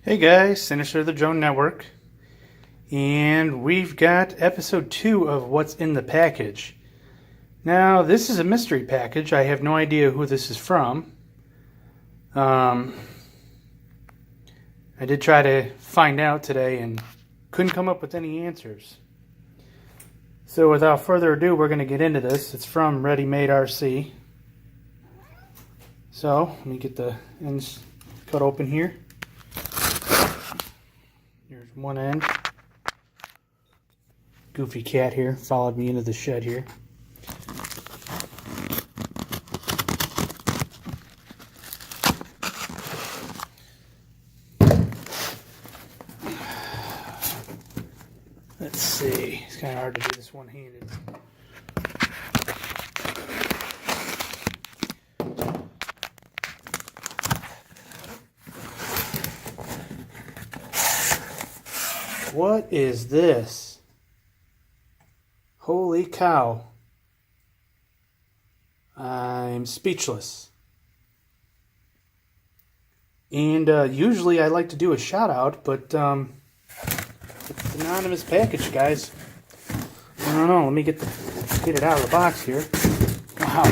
Hey guys, Sinister the Drone Network, and we've got episode 2 of What's in the Package. Now, this is a mystery package. I have no idea who this is from. I did try to find out today and couldn't come up with any answers. So without further ado, we're going to get into this. It's from Ready Made RC. So, let me get the ends cut open here. Here's one end. Goofy cat here followed me into the shed here. Let's see. It's kind of hard to do this one-handed. What is this? Holy cow. I'm speechless. And usually I like to do a shout out, but it's an anonymous package, guys. I don't know. Let me get it out of the box here. Wow.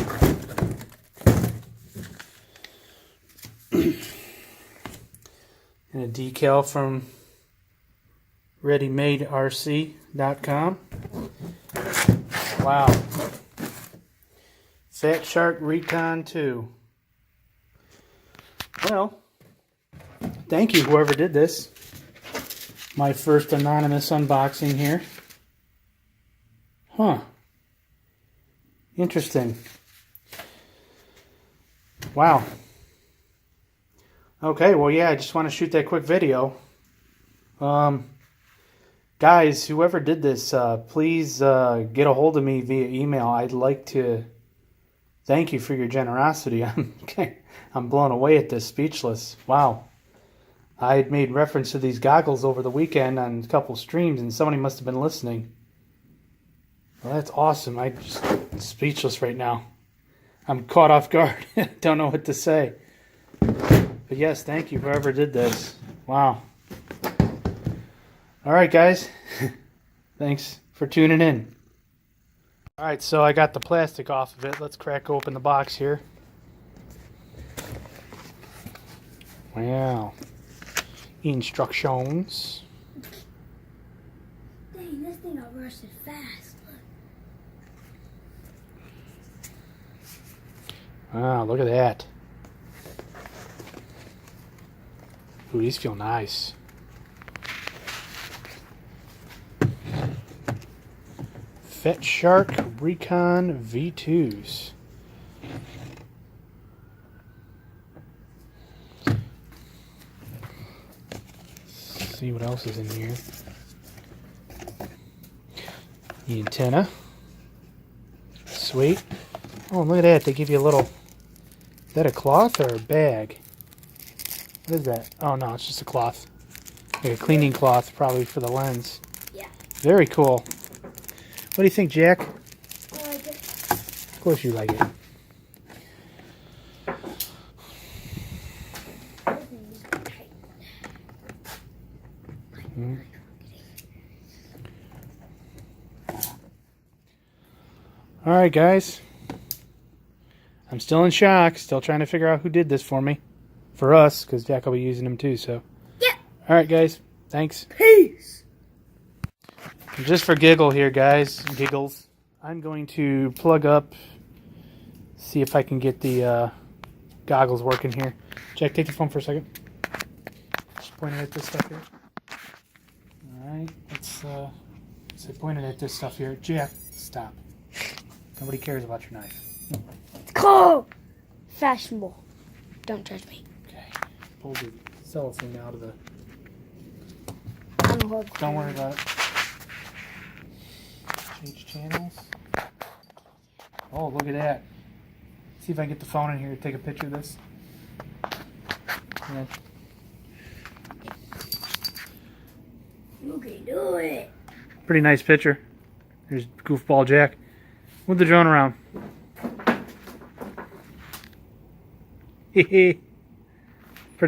And a decal from ReadyMadeRC.com. Wow. Fat Shark Recon 2. Well, thank you whoever did this. My first anonymous unboxing here. Huh. Interesting. Wow. Okay, well yeah, I just want to shoot that quick video. Guys, whoever did this, please get a hold of me via email. I'd like to thank you for your generosity. I'm blown away at this, speechless. Wow. I had made reference to these goggles over the weekend on a couple streams, and somebody must have been listening. Well, that's awesome. I'm just speechless right now. I'm caught off guard. Don't know what to say. But yes, thank you, whoever did this. Wow. Alright guys, thanks for tuning in. Alright, so I got the plastic off of it. Let's crack open the box here. Wow. Instructions. Dang, this thing will rush it fast. Look. Wow, look at that. Ooh, these feel nice. Fat Shark Recon V2s. Let's see what else is in here. The antenna. Sweet. Oh, look at that. They give you a little... Is that a cloth or a bag? What is that? Oh, no, it's just a cloth. Like a cleaning cloth, probably for the lens. Yeah. Very cool. What do you think, Jack? I like it. Of course you like it. Hmm. Alright, guys. I'm still in shock. Still trying to figure out who did this for me. For us, because Jack will be using them too, so. Yeah. Alright, guys. Thanks. Peace. Just for giggles, I'm going to plug up, see if I can get the goggles working here. Jack, take the phone for a second. Just pointing at this stuff here. Alright, let's say pointing at this stuff here. Jack, stop. Nobody cares about your knife. Cool. Fashionable. Don't judge me. Okay, pull the cellophane out of the... I'm Don't worry about it. Change channels. Oh, look at that. See if I can get the phone in here to take a picture of this. Yeah. You can do it. Pretty nice picture. There's Goofball Jack. Move the drone around. Pretty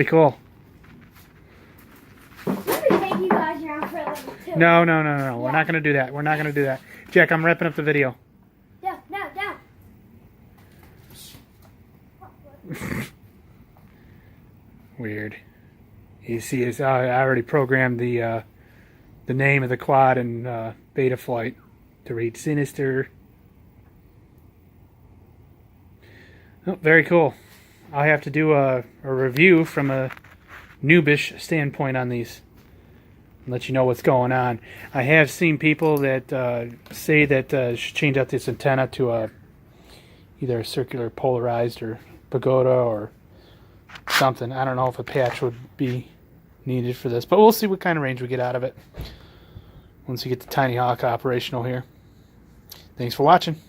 cool. No. We're not going to do that. We're not going to do that. Jack, I'm wrapping up the video. Down. Weird. You see, I already programmed the name of the quad in beta flight to read Sinister. Oh, very cool. I have to do a review from a noobish standpoint on these. Let you know what's going on. I have seen people that say that should change out this antenna to either a circular polarized or pagoda or something. I don't know if a patch would be needed for this, but we'll see what kind of range we get out of it once we get the Tiny Hawk operational here. Thanks for watching.